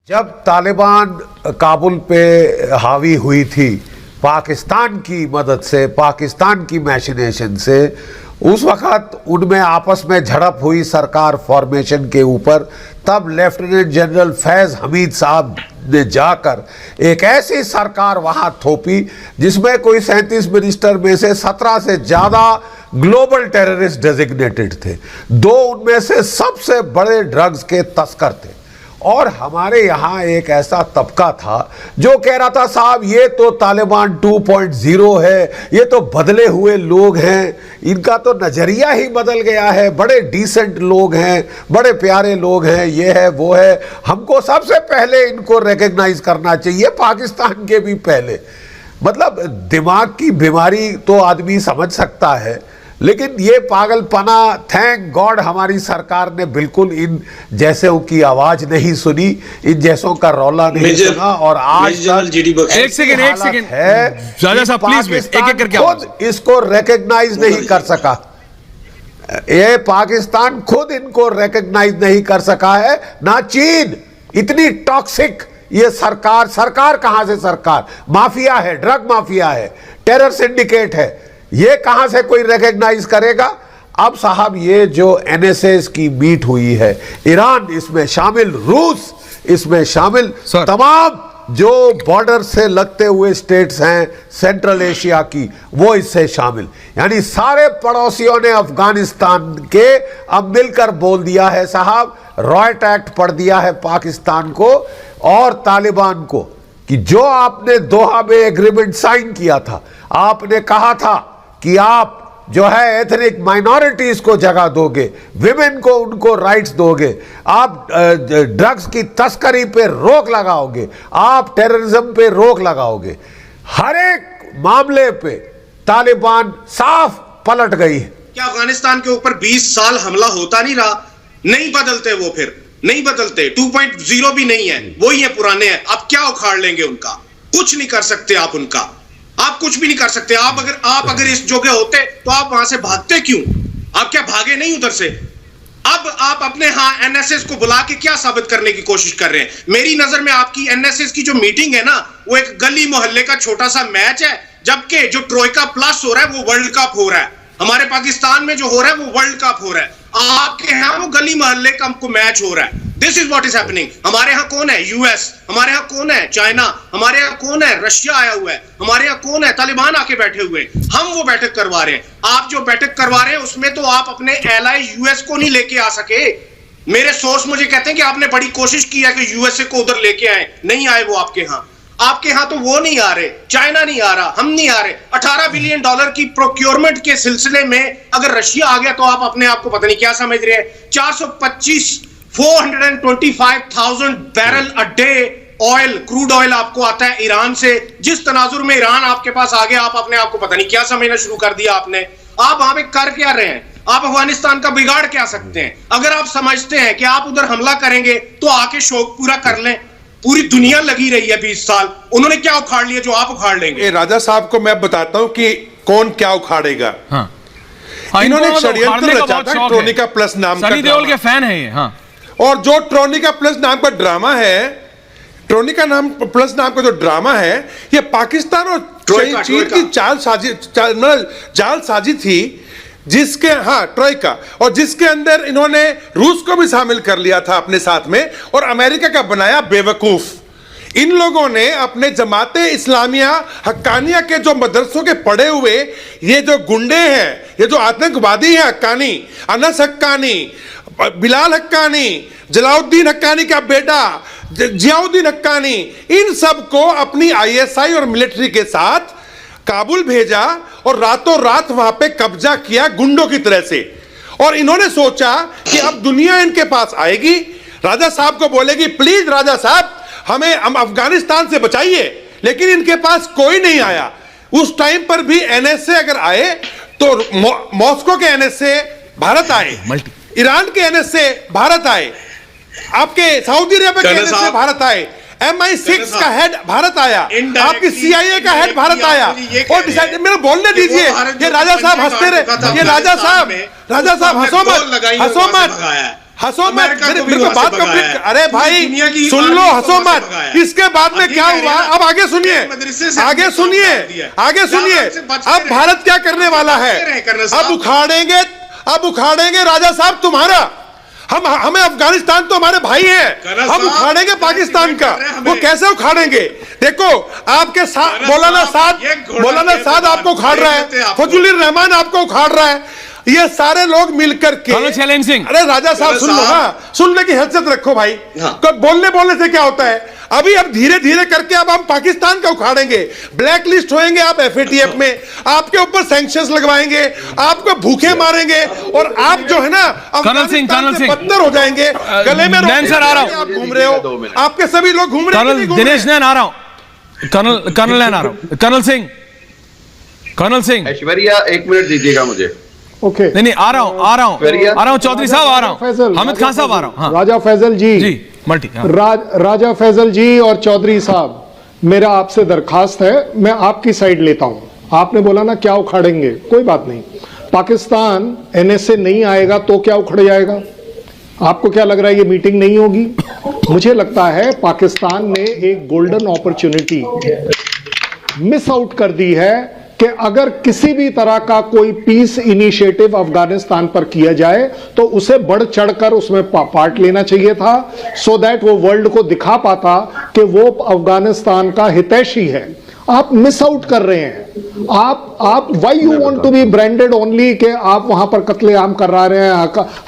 जब तालिबान काबुल पे हावी हुई थी पाकिस्तान की मदद से, पाकिस्तान की मैशिनेशन से, उस वक़्त उनमें आपस में झड़प हुई सरकार फॉर्मेशन के ऊपर। तब लेफ्टिनेंट जनरल फैज़ हमीद साहब ने जाकर एक ऐसी सरकार वहाँ थोपी जिसमें कोई 37 मिनिस्टर में से 17 से ज़्यादा ग्लोबल टेररिस्ट डेजिग्नेटेड थे। 2 उनमें से सबसे बड़े ड्रग्स के तस्कर थे। और हमारे यहाँ एक ऐसा तबका था जो कह रहा था साहब ये तो तालिबान 2.0 है, ये तो बदले हुए लोग हैं, इनका तो नज़रिया ही बदल गया है, बड़े डिसेंट लोग हैं, बड़े प्यारे लोग हैं, ये है वो है, हमको सबसे पहले इनको रिकग्नाइज करना चाहिए, पाकिस्तान के भी पहले। मतलब दिमाग की बीमारी तो आदमी समझ सकता है, लेकिन ये पागलपना, थैंक गॉड हमारी सरकार ने बिल्कुल इन जैसों की आवाज नहीं सुनी, इन जैसों का रौला नहीं सुना। और आज एक सेकंड है राजा साहब प्लीज एक-एक करके खुद इसको रिकग्नाइज नहीं कर सका। ये पाकिस्तान खुद इनको रिकग्नाइज नहीं कर सका है, ना चीन। इतनी टॉक्सिक ये सरकार कहां से सरकार, माफिया है, ड्रग माफिया है, टेरर सिंडिकेट है, ये कहां से कोई रिकग्नाइज करेगा। अब साहब ये जो एनएसएस की मीट हुई है, ईरान इसमें शामिल, रूस इसमें शामिल, तमाम जो बॉर्डर से लगते हुए स्टेट्स हैं सेंट्रल एशिया की, वो इससे शामिल, यानी सारे पड़ोसियों ने अफगानिस्तान के अब मिलकर बोल दिया है साहब, रॉयट एक्ट पढ़ दिया है पाकिस्तान को और तालिबान को कि जो आपने दोहा में एग्रीमेंट साइन किया था, आपने कहा था कि आप जो है एथनिक माइनॉरिटीज को जगह दोगे, विमेन को उनको राइट्स दोगे, आप ड्रग्स की तस्करी पे रोक लगाओगे, आप टेररिज्म पे रोक लगाओगे, हर एक मामले पे तालिबान साफ पलट गई है। क्या अफगानिस्तान के ऊपर 20 साल हमला होता नहीं रहा? नहीं बदलते, वो फिर नहीं बदलते, 2.0 भी नहीं है, वही है, पुराने हैं। अब क्या उखाड़ लेंगे उनका? कुछ नहीं कर सकते आप उनका, आप कुछ भी नहीं कर सकते। आप अगर इस जगह होते तो आप वहां से भागते क्यों? आप क्या भागे नहीं उधर से? अब आप अपने एनएसएस को बुला के क्या साबित करने की कोशिश कर रहे हैं? मेरी नजर में आपकी एनएसएस की जो मीटिंग है ना, वो एक गली मोहल्ले का छोटा सा मैच है, जबकि जो ट्रोइका प्लस हो रहा है वो वर्ल्ड कप हो रहा है। हमारे पाकिस्तान में जो हो रहा है वो वर्ल्ड कप हो रहा है, आपके यहाँ वो गली मोहल्ले का मैच हो रहा है। This is what is happening. हमारे यहाँ कौन है? यूएस। हमारे यहाँ कौन है? चाइना। हमारे यहाँ कौन है? रशिया आया हुआ है। हमारे यहाँ कौन है? तालिबान आके बैठे हुए हैं। हम वो बैठक करवा रहे हैं। आप जो बैठक करवा रहे हैं उसमें तो आप अपने एलाई यूएस को नहीं लेके आ सके। मेरे सोर्स मुझे कहते हैं कि आपने बड़ी कोशिश की है कि यूएसए को उधर लेके आए, नहीं आए वो आपके यहाँ। आपके यहां तो वो नहीं आ रहे, चाइना नहीं आ रहा, हम नहीं आ रहे। $18 बिलियन की प्रोक्योरमेंट के सिलसिले में अगर रशिया आ गया तो आप अपने आप को पता नहीं क्या समझ रहे हैं। 425,000 barrel a day oil, crude oil आपको आता है ईरान से। जिस तनाजुर में ईरान आपके पास आ गया, आप अपने आप को पता नहीं क्या समझना शुरू कर दिया आपने। आप वहां पे कर क्या रहे हैं? आप अफगानिस्तान का बिगाड़ क्या सकते हैं? अगर आप समझते हैं कि आप उधर हमला करेंगे तो आके शौक पूरा कर लें। पूरी दुनिया लगी रही है 20 साल, उन्होंने क्या उखाड़ लिया जो आप उखाड़ लेंगे? राजा साहब को मैं बताता हूं कि कौन क्या उखाड़ेगा। हाँ। इन्होंने एक षड्यंत्र रचा था, ट्रोनिका प्लस नाम का। सनी देओल के फैन है ये। हाँ। और जो ट्रोनिका प्लस नाम का ड्रामा है, ट्रोनिका नाम प्लस नाम का जो ड्रामा है, ये पाकिस्तान और चीन की जालसाजी थी, जिसके ट्रोइका, और जिसके अंदर इन्होंने रूस को भी शामिल कर लिया था अपने साथ में, और अमेरिका का बनाया बेवकूफ। इन लोगों ने अपने जमाते इस्लामिया हक्कानिया के जो मदरसों के पढ़े हुए ये जो गुंडे हैं, ये जो आतंकवादी हैं, हक्कानी, अनस हक्कानी, बिलाल हक्कानी, जलाउद्दीन हक्कानी का बेटा जियाउद्दीन हक्कानी, इन सबको अपनी आईएसआई और मिलिट्री के साथ काबुल भेजा और रातों रात वहां पे कब्जा किया गुंडों की तरह से। और इन्होंने सोचा कि अब दुनिया इनके पास आएगी, राजा साहब को बोलेगी प्लीज राजा साहब हम अफगानिस्तान से बचाइए, लेकिन इनके पास कोई नहीं आया। उस टाइम पर भी एनएसए अगर आए तो मॉस्को के एनएसए भारत आए, ईरान के एनएसए भारत आए, आपके सऊदी अरेबिया के एनएसए भारत आए, MI6 का हेड भारत आया, आपकी CIA का हेड भारत आया। और डिसाइड मेरे बोलने दीजिए, ये राजा साहब हंसते रहे, ये राजा साहब हंसो मत, हंसो मत, अमेरिका को भी मेरे को वहां से बात भगाया कंप्लीट। है। अरे पूरी भाई दुनिया की सुन लो, आर्मी को हंसो वहां से मत। भगाया है। इसके बाद में अब ये क्या कह रहे हुआ, हैं, अब आगे सुनिए, मदरसे से आगे हमने सुनिए, काम कर दिया। आगे सुनिए। जहां से बचते अब रहे। भारत क्या करने वाला है, बचते रहे कर्नल साहब। अब उखाड़ेंगे राजा साहब तुम्हारा। हमें अफगानिस्तान तो हमारे भाई हैं, कर्नल हम साहब, उखाड़ेंगे पाकिस्तान का। कर रहे हैं हमें। वो कैसे उखाड़ेंगे? देखो आपके साथ कर्नल मौलाना साहब, साद, ये घोड़ा मौलाना के साद आपको उखाड़ रहा देते है, आपको। फजलुर रहमान आपको उखाड़ रहा है, ये सारे लोग मिलकर के। कर्नल शैलेंद्र सिंह। अरे राजा साहब कर्नल सुन लो, साहब। हाँ, सुनने की हैसियत रखो भाई। हाँ। तो बोलने से क्या होता है? अब धीरे धीरे करके अब हम पाकिस्तान का उखाड़ेंगे, ब्लैक लिस्ट होएंगे आप एफएटीएफ में, आपके ऊपर सैंक्शंस लगवाएंगे, आपको भूखे मारेंगे, और आप जो है ना अफगानिस्तान से बदतर हो जाएंगे। गले में नैन सर, आ रहा हूं। आप घूम रहे हो, आपके सभी लोग घूम रहे हैं। कर्नल दिनेश नैन आ रहा हूं, कर्नल नैन आ रहा हूं, कर्नल सिंह ऐश्वर्या 1 मिनट दीजिएगा मुझे। ओके, नहीं आ रहा हूं चौधरी साहब आ रहा हूं, हामिद खान साहब आ रहा हूं। हाँ राजा फैजल जी, जी मल्टी, हाँ। राजा फैजल जी और चौधरी साहब, मेरा आपसे दरखास्त है, मैं आपकी साइड लेता हूं। आपने बोला ना क्या उखाड़ेंगे, कोई बात नहीं। पाकिस्तान एनएसए नहीं आएगा तो क्या उखड़ जाएगा? आपको क्या लग रहा है ये मीटिंग नहीं होगी? मुझे लगता है पाकिस्तान ने एक गोल्डन अपॉर्चुनिटी मिस आउट कर दी है कि अगर किसी भी तरह का कोई पीस इनिशिएटिव अफगानिस्तान पर किया जाए तो उसे बढ़ चढ़कर उसमें पार्ट लेना चाहिए था, सो दैट वो वर्ल्ड को दिखा पाता कि वो अफगानिस्तान का हितैषी है। आप मिस आउट कर रहे हैं। आप why you want to be branded only कि आप वहां पर कत्लेआम करवा रहे हैं,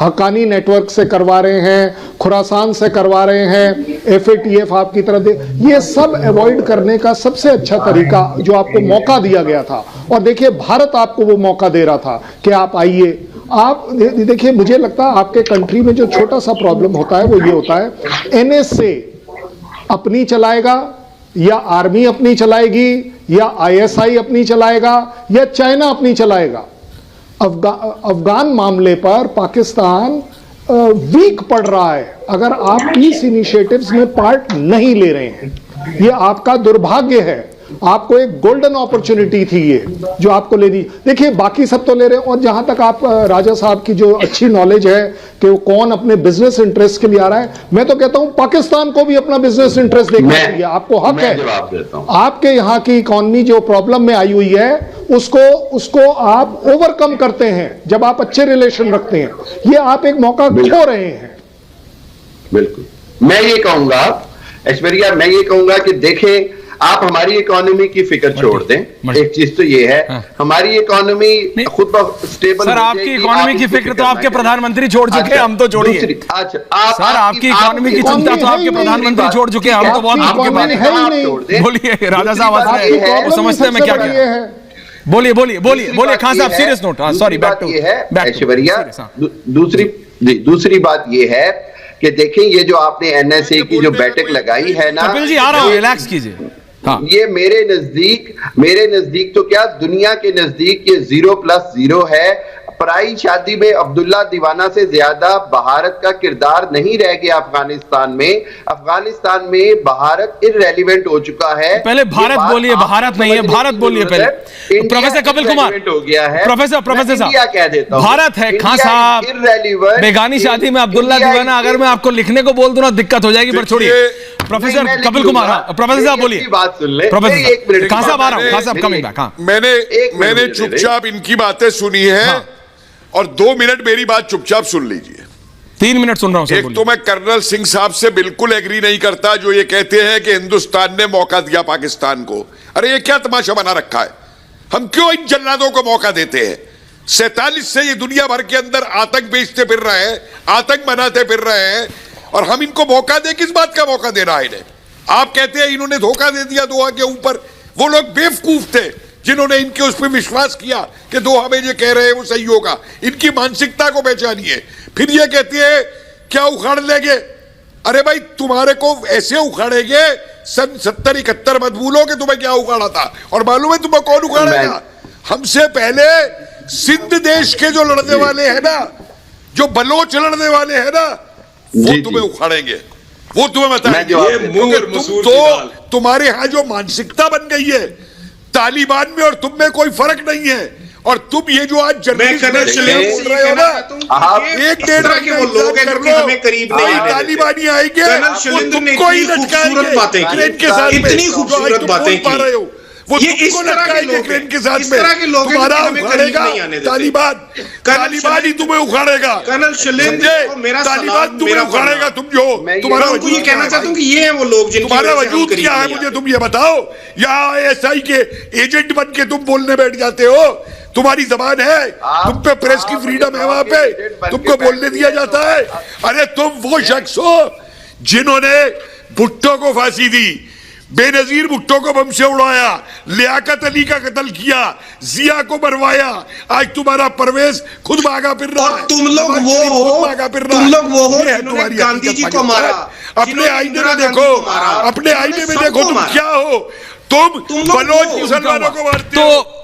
हकानी नेटवर्क से करवा रहे हैं, खुरासान से करवा रहे हैं, एफएटीएफ आपकी तरफ दे। ये सब अवॉइड करने का सबसे अच्छा तरीका जो आपको मौका दिया गया था, और देखिए भारत आपको वो मौका दे रहा था कि आप आइए। आप देखिए, मुझे लगता है आपके कंट्री में जो छोटा सा प्रॉब्लम होता है वो ये होता है, एनएसए अपनी चलाएगा या आर्मी अपनी चलाएगी या आईएसआई अपनी चलाएगा या चाइना अपनी चलाएगा। अफगान मामले पर पाकिस्तान वीक पड़ रहा है अगर आप पीस इनिशिएटिव्स में पार्ट नहीं ले रहे हैं। ये आपका दुर्भाग्य है। आपको एक गोल्डन अपॉर्चुनिटी थी ये जो आपको लेनी। देखिए बाकी सब तो ले रहे हैं, और जहां तक आप राजा साहब की जो अच्छी नॉलेज है कि वो कौन अपने बिजनेस इंटरेस्ट के लिए आ रहा है, मैं तो कहता हूं पाकिस्तान को भी अपना बिजनेस इंटरेस्ट देखना चाहिए। आपको हक है। जवाब देता हूं। आपके यहाँ की इकोनॉमी जो प्रॉब्लम में आई हुई है उसको आप ओवरकम करते हैं जब आप अच्छे रिलेशन रखते हैं। ये आप एक मौका खो रहे हैं। बिल्कुल, मैं ये कहूंगा ऐश्वर्या, मैं ये कहूंगा कि देखें, आप हमारी इकोनॉमी की फिक्र छोड़ दें। एक चीज तो ये है, हमारी इकोनॉमी खुद स्टेबल। सर आपकी इकोनॉमी की फिक्र तो आपके प्रधानमंत्री छोड़ चुके हैं, हम तो छोड़िए। अच्छा, सर आपकी इकोनॉमी की चिंता तो आपके प्रधानमंत्री छोड़ चुके हैं, हम तो बहुत आपके बात। बोलिए राजा साहब, वो समझते हैं मैं क्या कह रहा हूं। बोलिए खान साहब, serious note. Sorry, back to Aishwarya. दूसरी बात ये है कि देखें, ये जो आपने एनएसए की जो बैठक लगाई है ना, कपिल जी आ रहा हूं, रिलैक्स कीजिए। हाँ। ये मेरे नजदीक तो क्या, दुनिया के नजदीक ये 0+0 है। पराई शादी में अब्दुल्ला दीवाना से ज्यादा भारत का किरदार नहीं रह गया अफगानिस्तान में भारत इररेलेवेंट हो चुका है। पहले भारत बोलिए, भारत नहीं है, भारत बोलिए पहले। प्रोफेसर कपिल कुमार हो गया है। प्रोफेसर साहब कह देता हूं, भारत है। खान साहब, बेगानी शादी में अब्दुल्ला दीवाना अगर मैं आपको लिखने को बोल दूं ना दिक्कत हो जाएगी, पर छोड़िए। प्रोफेसर कपिल कुमार, प्रोफेसर साहब बोलिए। बात सुन ले, प्रोफेसर खान साहब आ रहा हूं, खान साहब कमिंग बैक। मैंने चुपचाप इनकी बातें सुनी है, और 2 मिनट मेरी बात चुपचाप सुन लीजिए। 3 मिनट सुन रहा हूं। एक तो मैं कर्नल सिंह साहब से बिल्कुल एग्री नहीं करता जो ये कहते हैं कि हिंदुस्तान ने मौका दिया पाकिस्तान को। अरे ये क्या तमाशा बना रखा है? हम क्यों इन जल्लादों को मौका देते हैं? 47 से ये दुनिया भर के अंदर आतंक बेचते फिर रहे हैं, आतंक बनाते फिर रहे हैं, और हम इनको मौका दे, किस बात का मौका देना है इन्हें? आप कहते हैं इन्होंने धोखा दे दिया दोहा के ऊपर। वो लोग बेवकूफ थे जिन्होंने इनके उस पर विश्वास किया कि दोहा में जो कह रहे हैं वो सही होगा। इनकी मानसिकता को पहचानिए। फिर ये कहते हैं क्या उखाड़ लेंगे? अरे भाई, तुम्हारे को ऐसे उखाड़ेंगे सन 70-71 मत भूलो कि तुम्हें क्या उखाड़ा था। और मालूम है तुम्हें कौन उखाड़ेगा? हमसे पहले सिंध देश के जो लड़ने वाले हैं ना, जो बलोच लड़ने वाले हैं ना, वो तुम्हें उखाड़ेंगे। वो तुम्हें बताएंगे। तुम्हारे यहां जो मानसिकता बन गई है तालिबान में और तुम में कोई फर्क नहीं है। और तुम ये जो आज मैं कर्नल शलेम बोल रहे हो ना, आप एक डेढ़ तरह के वो लोग हैं जो कि हमें करीब नहीं आने देते। तालिबानी आएंगे, कर्नल शलेंद्र ने तुमको ही इतनी लटकाएंगे खूबसूरत बातें की, क्रेन के साथ में, इतनी जो आज खूबसूरत तुम बातें बोल पा की। रहे हो, वो ये इस तुमको तरह के लटकाएंगे लोग क्रेन के साथ इस में, तरह के लोग हैं तुम्हारा जो हमें करीब उखाड़ेगा नहीं आने देते। तालिबान ही तुम्हें उखाड़ेगा, कर्नल शलेंद्र को मेरा तालिबान सलाम, तुम्हें मेरा उखाड़ेगा। तुम जो मैं तुम्हारा मैं उनको ये वजूद क्या कहना है चाहता हूँ भाई? कि ये हैं वो लोग जिनकी तुम्हारा वजह से हम वजूद करीब क्या है, नहीं मुझे आते। तुम ये बताओ। या ISI के एजेंट बन के तुम बोलने बैठ जाते हो, तुम्हारी जबान है, तुम पे प्रेस की फ्रीडम है, वहां पे तुमको बोलने दिया जाता है। अरे तुम वो शख्स हो जिन्होंने भुट्टो को फांसी दी, बेनजीर भुट्टो को बम से उड़ाया, लियाकत अली का कत्ल किया, जिया को मरवाया, आज तुम्हारा परवेज खुद भागा फिर रहा और है। तुम लोग नवाज वो शरीफ हो, खुद भागा फिर रहा तुम है। लोग वो हो ये है जिन्होंने तुम्हारी गांधी हकीकत जी को पाकिस्तान। मारा, अपने जिन्होंने आईने इंदिरा में गांधी देखो, को मारा, अपने आईने में जिन्होंने देखो सबको तुम मारा। क्या हो। तुम तुम लोग बलोच वो, मुसलमानों को मारते तो हो।